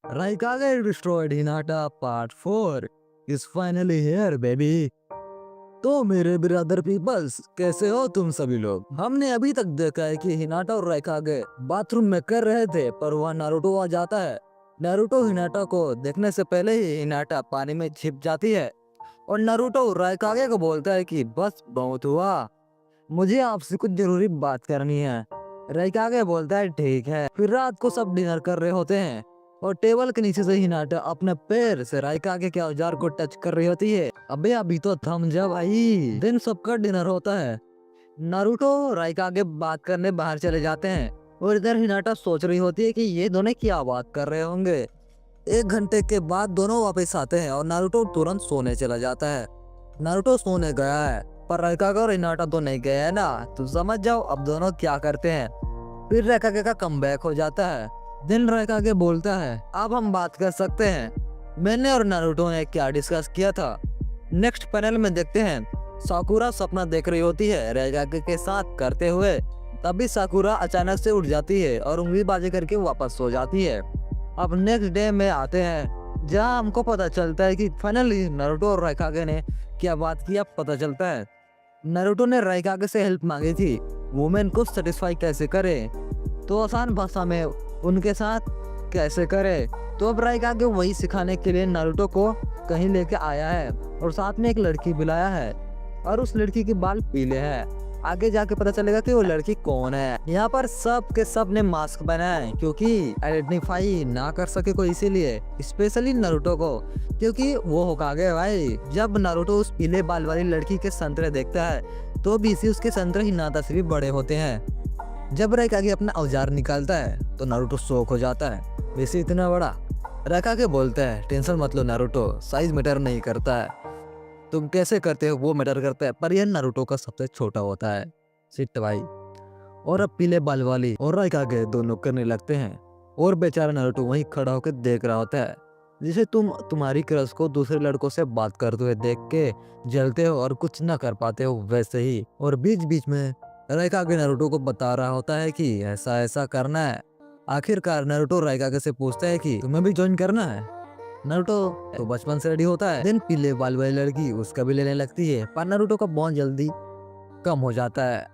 Raikage destroyed Hinata Part 4 is finally here, baby. तो मेरे brother peoples, कैसे हो तुम सभी लोग। हमने अभी तक देखा है कि हिनाटा और राइकागे बाथरूम में कर रहे थे, पर वह नारुतो आ जाता है। नारुतो हिनाटा को देखने से पहले ही हिनाटा पानी में छिप जाती है और नारुतो राइकागे को बोलता है कि बस बहुत हुआ, मुझे आपसे कुछ जरूरी बात करनी है। राइकागे बोलता है ठीक है। फिर रात को सब डिनर कर रहे होते हैं और टेबल के नीचे से हिनाटा अपने पैर से राइकागे के औजार को टच कर रही होती है। अबे अभी तो थम जा भाई, दिन सबका डिनर होता है। नारुतो राइकागे बात करने बाहर चले जाते हैं और इधर हिनाटा सोच रही होती है कि ये दोनों क्या बात कर रहे होंगे। 1 घंटे के बाद दोनों वापस आते हैं और नारुतो तुरंत सोने चला जाता है। नारुतो सोने गया है, पर राइकागे और हिनाटा तो नहीं गए है ना, तो समझ जाओ अब दोनों क्या करते हैं। फिर राइकागे का कमबैक हो जाता है। दिन राइकागे बोलता है अब हम बात कर सकते हैं, मैंने और नारुतो ने क्या डिस्कस किया था। नेक्स्ट पैनल में देखते हैं साकुरा सपना देख रही होती है राइकागे के साथ करते हुए। तभी साकुरा अचानक से उठ जाती है और उंगली बाजी करके वापस सो जाती है। अब नेक्स्ट डे में आते हैं जहां हमको पता चलता है कि फाइनली नारुतो और राइकागे ने क्या बात किया पता चलता है। नारुतो ने राइकागे से हेल्प मांगी थी वुमेन को सेटिस्फाई कैसे करे, तो आसान भाषा में उनके साथ कैसे करे। तो अब राइकागे वही सिखाने के लिए नारुतो को कहीं लेके आया है और साथ में एक लड़की बुलाया है और उस लड़की के बाल पीले हैं। आगे जाके पता चलेगा कि वो लड़की कौन है। यहाँ पर सब के सब ने मास्क पहना है क्योंकि आइडेंटिफाई ना कर सके कोई, इसीलिए स्पेशली नारुतो को, क्योंकि वो होकागे भाई। जब नारुतो उस पीले बाल वाली लड़की के संतरे देखता है तो बीसी उसके संतरे हिनाटा से भी बड़े होते हैं। जब राइकागे अपना औजार निकालता है तो नारुतो शॉक हो जाता है, वैसे इतना बड़ा। राइकागे बोलता है टेंशन मत लो नारुतो, साइज मैटर नहीं करता है, तुम कैसे करते हो वो मैटर करता है, पर यह नारुतो का सबसे छोटा होता है। सिट भाई। और अब पीले बाल वाली और राइकागे दोनों करने लगते हैं और बेचारा नारुतो वहीं खड़ा होकर देख रहा होता है। जिसे तुम तुम्हारी क्रश को दूसरे लड़कों से बात करते हुए देख के जलते हो और कुछ ना कर पाते हो, वैसे ही। और बीच बीच में राइकागे नारुतो को बता रहा होता है कि ऐसा ऐसा करना है। आखिरकार नारुतो राइकागे से पूछता है कि तुम्हें भी ज्वाइन करना है। नारुतो तो बचपन से रेडी होता है। दिन पीले बाल वाली लड़की उसका भी लेने लगती है, पर नारुतो का बहुत जल्दी कम हो जाता है।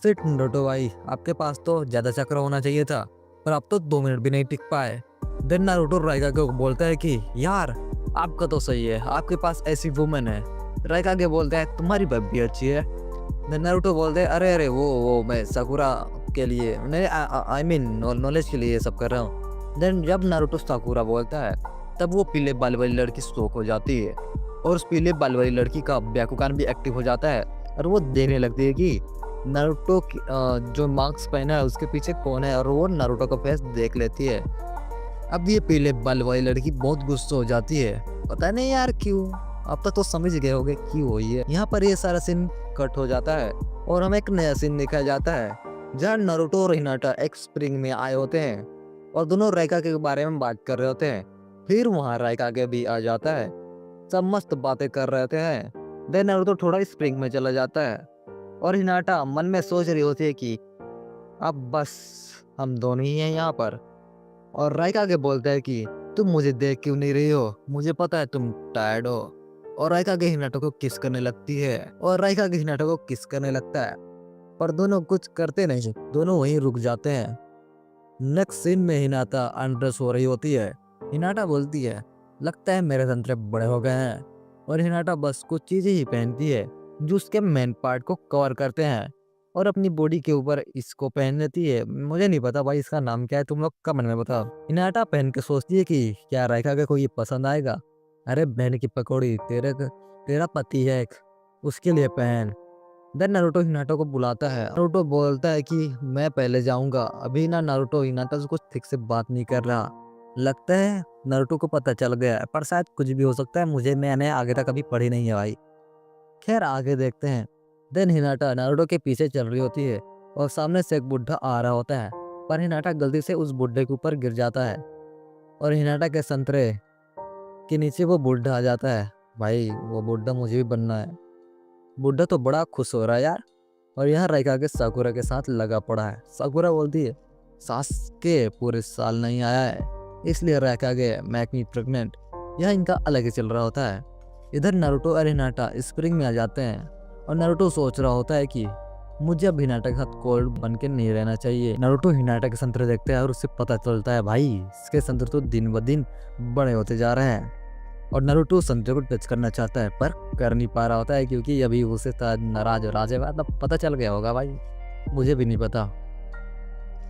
सिट नारुतो भाई, आपके पास तो ज्यादा चक्र होना चाहिए था, पर आप तो 2 मिनट भी नहीं टिक पाए। देन नारुतो राइकागे को बोलता है कि यार आपका तो सही है, आपके पास ऐसी वुमेन है। राइकागे बोलता है तुम्हारी बब भी अच्छी है। देन नारुतो बोलते है अरे अरे वो मैं साकुरा के लिए, आई मीन नॉलेज के लिए ये सब कर रहा हूँ। देन जब नारुतो साकुरा बोलता है तब वो पीले बाल वाली लड़की शॉक हो जाती है और उस पीले बाल वाली लड़की का ब्याकुकान भी एक्टिव हो जाता है और वो देखने लगती है कि नारुतो जो मास्क पहना है उसके पीछे कौन है, और वो नारुतो का फेस देख लेती है। अब ये पीले बाल वाली लड़की बहुत गुस्सा हो जाती है, पता नहीं यार क्यों, अब तक तो समझ गए होगे क्यों हुई है। यहाँ पर ये सारा सीन कट हो जाता है और हमें एक नया सीन दिखाया जाता है जहाँ नारुतो और हिनाटा एक स्प्रिंग में आए होते हैं और दोनों राइकागे के बारे में बात कर रहे होते हैं। फिर वहाँ राइकागे भी आ जाता है, सब मस्त बातें कर रहे होते हैं। देन नारुतो थोड़ा स्प्रिंग में चला जाता है और हिनाटा मन में सोच रही होती है कि अब बस हम दोनों ही हैं यहाँ पर। और राइकागे बोलता है कि तुम मुझे देख क्यों नहीं रही हो, मुझे पता है तुम टायर्ड हो। और राइकागे हिनाटा को किस करने लगती है और राइकागे हिनाटा को किस करने लगता है, पर दोनों कुछ करते नहीं, दोनों वहीं रुक जाते हैं। नेक्स्ट सीन में हिनाटा अनड्रेस हो रही होती है। हिनाटा बोलती है लगता है मेरे संतरे बड़े हो गए हैं, और हिनाटा बस कुछ चीजें ही पहनती है जो उसके मेन पार्ट को कवर करते हैं और अपनी बॉडी के ऊपर इसको पहन लेती है। मुझे नहीं पता भाई इसका नाम क्या है, तुम लोग कमेंट में बताओ। हिनाटा पहन के सोचती है कि क्या राइकागे को ये पसंद आएगा। अरे बहन की पकौड़ी, तेरा पति है एक, उसके लिए पहन। देन नारुतो हिनाटा को बुलाता है। नारुतो बोलता है कि मैं पहले जाऊंगा। अभी ना नारुतो हिनाटा से कुछ ठीक से बात नहीं कर रहा, लगता है नारुतो को पता चल गया है, पर शायद कुछ भी हो सकता है, मैंने आगे तक कभी पढ़ी नहीं है भाई। खैर आगे देखते हैं। देन हिनाटा नारुतो के पीछे चल रही होती है और सामने से एक बुढ़ा आ रहा होता है, पर हिनाटा गलती से उस बुढ़े के ऊपर गिर जाता है और हिनाटा के संतरे के नीचे वो बुढ़ा आ जाता है। भाई वो बुढ़ा मुझे भी बनना है। बुढ़ा तो बड़ा खुश हो रहा है यार, और यहाँ राइकागे साकुरा के साथ लगा पड़ा है। साकुरा बोलती है सासके पूरे साल नहीं आया है, इसलिए रैकागे मेक मी प्रेग्नेंट। यह इनका अलग ही चल रहा होता है। इधर नारुतो और हिनाटा स्प्रिंग में आ जाते हैं और नारुतो सोच रहा होता है कि मुझे अब हिनाटा के साथ कोल्ड बन के नहीं रहना चाहिए। नारुतो हिनाटा के संतरे देखते हैं और उससे पता चलता है भाई इसके संतरे तो दिन ब दिन बड़े होते जा रहे हैं। और नारुतो संतरे को टच करना चाहता है पर कर नहीं पा रहा होता है क्योंकि अभी उसे नाराज हो राजे तब पता चल गया होगा भाई, मुझे भी नहीं पता।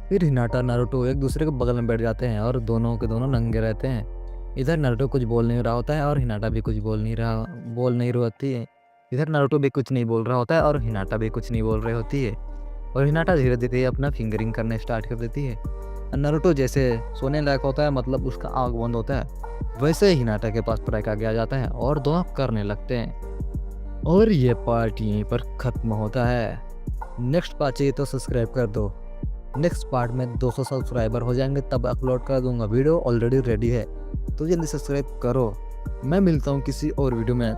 फिर हिनाटा नारुतो एक दूसरे के बगल में बैठ जाते हैं और दोनों के दोनों नंगे रहते हैं। इधर नारुतो कुछ बोल नहीं रहा होता है और हिनाटा भी कुछ बोल नहीं रही होती है। इधर नारुतो भी कुछ नहीं बोल रहा होता है और हिनाटा भी कुछ नहीं बोल रही होती है। और हिनाटा धीरे धीरे अपना फिंगरिंग करने स्टार्ट कर देती है। नारुतो जैसे सोने लायक होता है, मतलब उसका आँख बंद होता है, वैसे हिनाटा के पास रैकागे आ जाता है और दोनों करने लगते हैं। और ये पार्ट यहीं पर ख़त्म होता है। नेक्स्ट पार्ट चाहिए तो सब्सक्राइब कर दो। नेक्स्ट पार्ट में 200 सब्सक्राइबर हो जाएंगे तब अपलोड कर दूंगा। वीडियो ऑलरेडी रेडी है तो जल्दी सब्सक्राइब करो। मैं मिलता हूँ किसी और वीडियो में,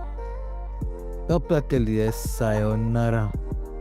तब तक के लिए सायोनारा।